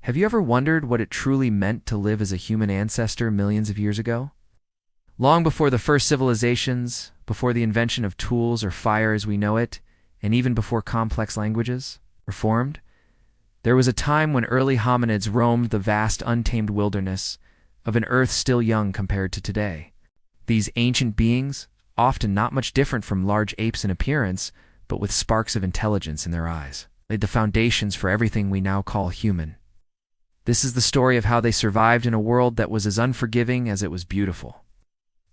Have you ever wondered what it truly meant to live as a human ancestor millions of years ago? Long before the first civilizations, before the invention of tools or fire as we know it, and even before complex languages were formed, there was a time when early hominids roamed the vast untamed wilderness of an Earth still young compared to today. These ancient beings, often not much different from large apes in appearance, but with sparks of intelligence in their eyes, laid the foundations for everything we now call human. This is the story of how they survived in a world that was as unforgiving as it was beautiful.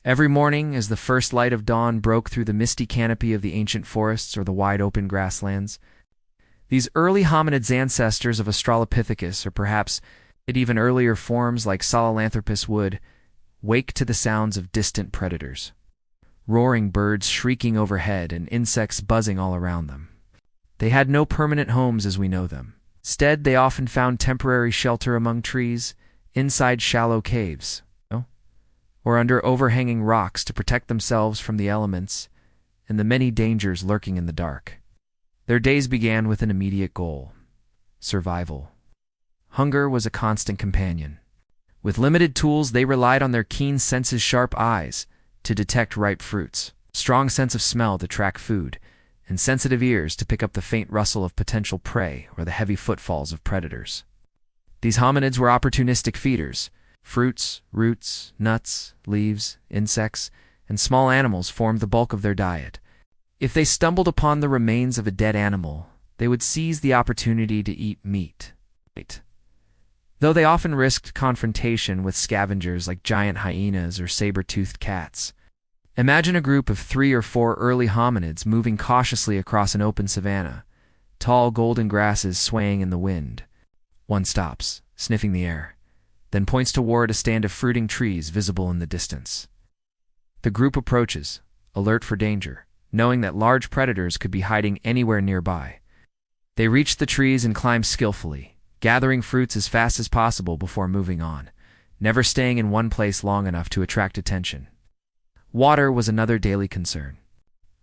Every morning, as the first light of dawn broke through the misty canopy of the ancient forests or the wide-open grasslands, these early hominids ancestors of Australopithecus, or perhaps even earlier forms like Sahelanthropus, would wake to the sounds of distant predators, roaring birds shrieking overhead and insects buzzing all around them. They had no permanent homes as we know them. Instead, they often found temporary shelter among trees, inside shallow caves, or under overhanging rocks to protect themselves from the elements and the many dangers lurking in the dark. Their days began with an immediate goal: survival. Hunger was a constant companion. With limited tools, they relied on their keen senses, sharp eyes to detect ripe fruits, strong sense of smell to track food, and sensitive ears to pick up the faint rustle of potential prey or the heavy footfalls of predators. These hominids were opportunistic feeders. Fruits, roots, nuts, leaves, insects, and small animals formed the bulk of their diet. If they stumbled upon the remains of a dead animal, they would seize the opportunity to eat meat. Though they often risked confrontation with scavengers like giant hyenas or saber-toothed cats. Imagine a group of 3 or 4 early hominids moving cautiously across an open savanna, tall golden grasses swaying in the wind. One stops, sniffing the air, then points toward a stand of fruiting trees visible in the distance. The group approaches, alert for danger, knowing that large predators could be hiding anywhere nearby. They reach the trees and climb skillfully, gathering fruits as fast as possible before moving on, never staying in one place long enough to attract attention. Water was another daily concern.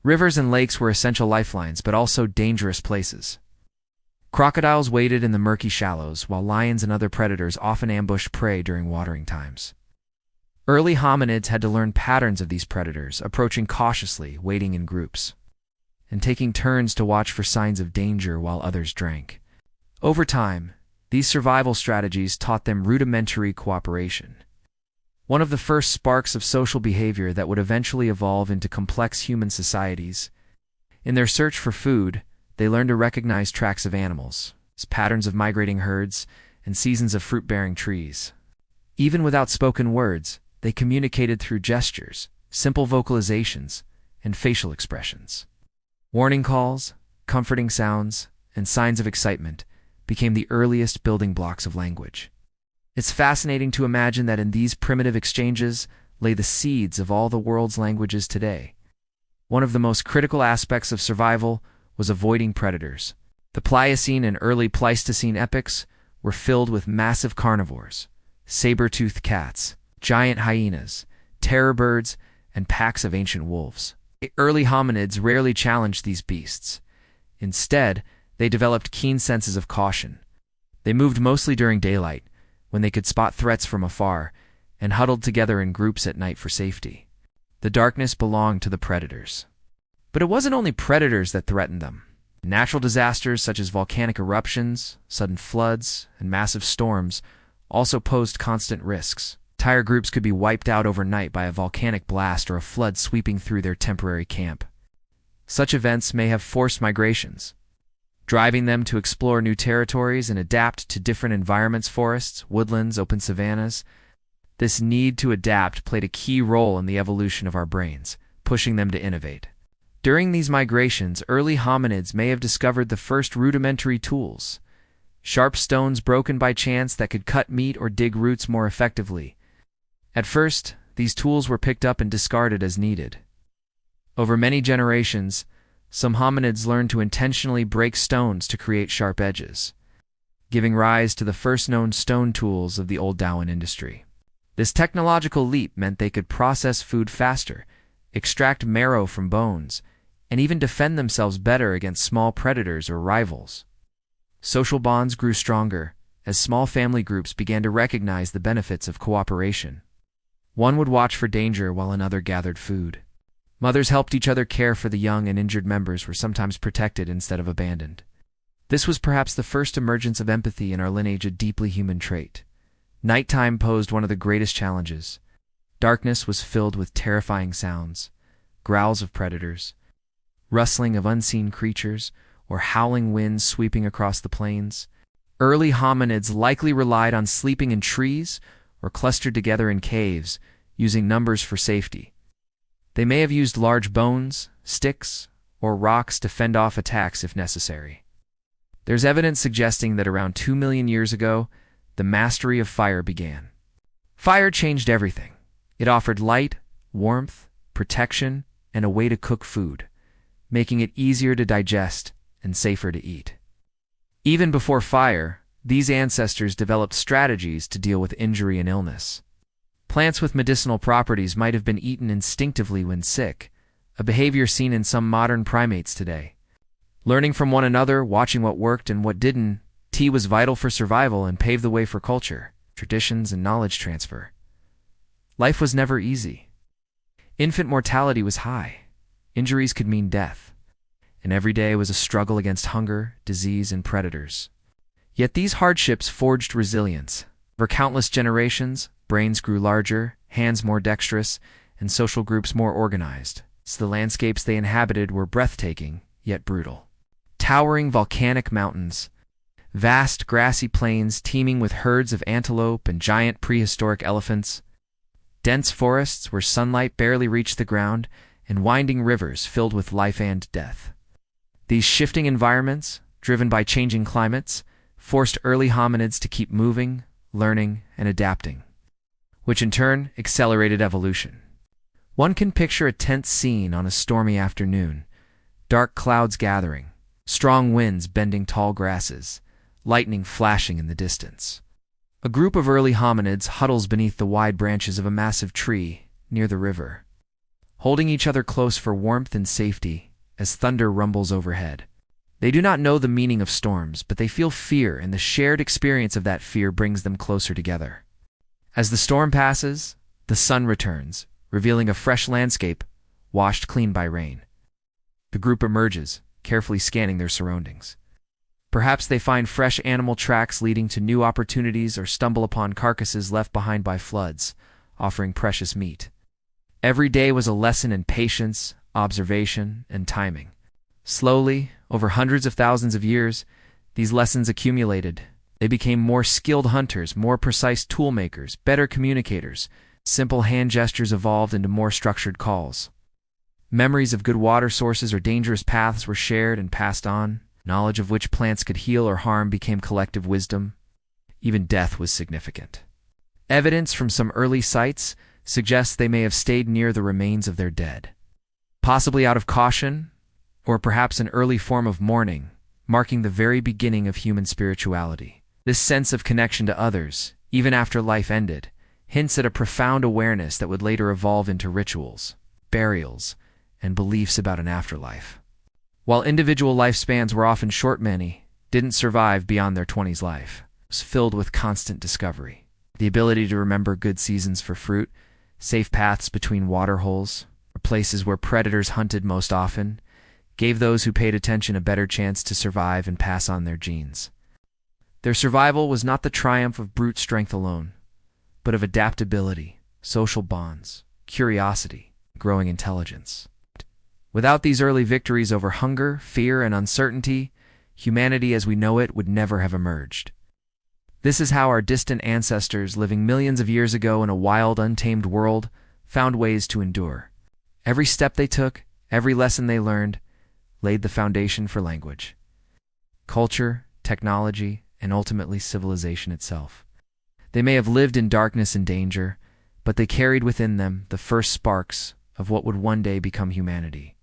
Rivers and lakes were essential lifelines, but also dangerous places. Crocodiles waded in the murky shallows, while lions and other predators often ambushed prey during watering times. Early hominids had to learn patterns of these predators, approaching cautiously, wading in groups, and taking turns to watch for signs of danger while others drank. Over time, these survival strategies taught them rudimentary cooperation, one of the first sparks of social behavior that would eventually evolve into complex human societies. In their search for food, they learned to recognize tracks of animals, patterns of migrating herds, and seasons of fruit-bearing trees. Even without spoken words, they communicated through gestures, simple vocalizations, and facial expressions. Warning calls, comforting sounds, and signs of excitement became the earliest building blocks of language. It's fascinating to imagine that in these primitive exchanges lay the seeds of all the world's languages today. One of the most critical aspects of survival was avoiding predators. The Pliocene and early Pleistocene epochs were filled with massive carnivores, saber-toothed cats, giant hyenas, terror birds, and packs of ancient wolves. Early hominids rarely challenged these beasts. Instead, they developed keen senses of caution. They moved mostly during daylight, when they could spot threats from afar, and huddled together in groups at night for safety. The darkness belonged to the predators. But it wasn't only predators that threatened them. Natural disasters such as volcanic eruptions, sudden floods, and massive storms also posed constant risks. Entire groups could be wiped out overnight by a volcanic blast or a flood sweeping through their temporary camp. Such events may have forced migrations, driving them to explore new territories and adapt to different environments: forests, woodlands, open savannas. This need to adapt played a key role in the evolution of our brains, pushing them to innovate. During these migrations, early hominids may have discovered the first rudimentary tools: sharp stones broken by chance that could cut meat or dig roots more effectively. At first, these tools were picked up and discarded as needed. Over many generations, some hominids learned to intentionally break stones to create sharp edges, giving rise to the first known stone tools of the old Darwin industry. This technological leap meant they could process food faster, extract marrow from bones, and even defend themselves better against small predators or rivals. Social bonds grew stronger, as small family groups began to recognize the benefits of cooperation. One would watch for danger while another gathered food. Mothers helped each other care for the young, and injured members were sometimes protected instead of abandoned. This was perhaps the first emergence of empathy in our lineage, a deeply human trait. Nighttime posed one of the greatest challenges. Darkness was filled with terrifying sounds, growls of predators, rustling of unseen creatures, or howling winds sweeping across the plains. Early hominids likely relied on sleeping in trees or clustered together in caves, using numbers for safety. They may have used large bones, sticks, or rocks to fend off attacks if necessary. There's evidence suggesting that around 2 million years ago, the mastery of fire began. Fire changed everything. It offered light, warmth, protection, and a way to cook food, making it easier to digest and safer to eat. Even before fire, these ancestors developed strategies to deal with injury and illness. Plants with medicinal properties might have been eaten instinctively when sick, a behavior seen in some modern primates today. Learning from one another, watching what worked and what didn't, tea was vital for survival and paved the way for culture, traditions, and knowledge transfer. Life was never easy. Infant mortality was high. Injuries could mean death. And every day was a struggle against hunger, disease, and predators. Yet these hardships forged resilience. For countless generations, brains grew larger, hands more dexterous, and social groups more organized. So the landscapes they inhabited were breathtaking, yet brutal. Towering volcanic mountains, vast grassy plains teeming with herds of antelope and giant prehistoric elephants, dense forests where sunlight barely reached the ground, and winding rivers filled with life and death. These shifting environments, driven by changing climates, forced early hominids to keep moving, learning, and adapting, which in turn accelerated evolution. One can picture a tense scene on a stormy afternoon, dark clouds gathering, strong winds bending tall grasses, lightning flashing in the distance. A group of early hominids huddles beneath the wide branches of a massive tree near the river, holding each other close for warmth and safety as thunder rumbles overhead. They do not know the meaning of storms, but they feel fear, and the shared experience of that fear brings them closer together. As the storm passes, the sun returns, revealing a fresh landscape, washed clean by rain. The group emerges, carefully scanning their surroundings. Perhaps they find fresh animal tracks leading to new opportunities, or stumble upon carcasses left behind by floods, offering precious meat. Every day was a lesson in patience, observation, and timing. Slowly, over hundreds of thousands of years, these lessons accumulated. They became more skilled hunters, more precise tool makers, better communicators. Simple hand gestures evolved into more structured calls. Memories of good water sources or dangerous paths were shared and passed on. Knowledge of which plants could heal or harm became collective wisdom. Even death was significant. Evidence from some early sites suggests they may have stayed near the remains of their dead, possibly out of caution, or perhaps an early form of mourning, marking the very beginning of human spirituality. This sense of connection to others, even after life ended, hints at a profound awareness that would later evolve into rituals, burials, and beliefs about an afterlife. While individual lifespans were often short, many didn't survive beyond their 20s life. It was filled with constant discovery. The ability to remember good seasons for fruit, safe paths between water holes, or places where predators hunted most often, gave those who paid attention a better chance to survive and pass on their genes. Their survival was not the triumph of brute strength alone, but of adaptability, social bonds, curiosity, growing intelligence. Without these early victories over hunger, fear, and uncertainty, humanity as we know it would never have emerged. This is how our distant ancestors, living millions of years ago in a wild, untamed world, found ways to endure. Every step they took, every lesson they learned, laid the foundation for language, culture, technology, and ultimately civilization itself. They may have lived in darkness and danger, but they carried within them the first sparks of what would one day become humanity.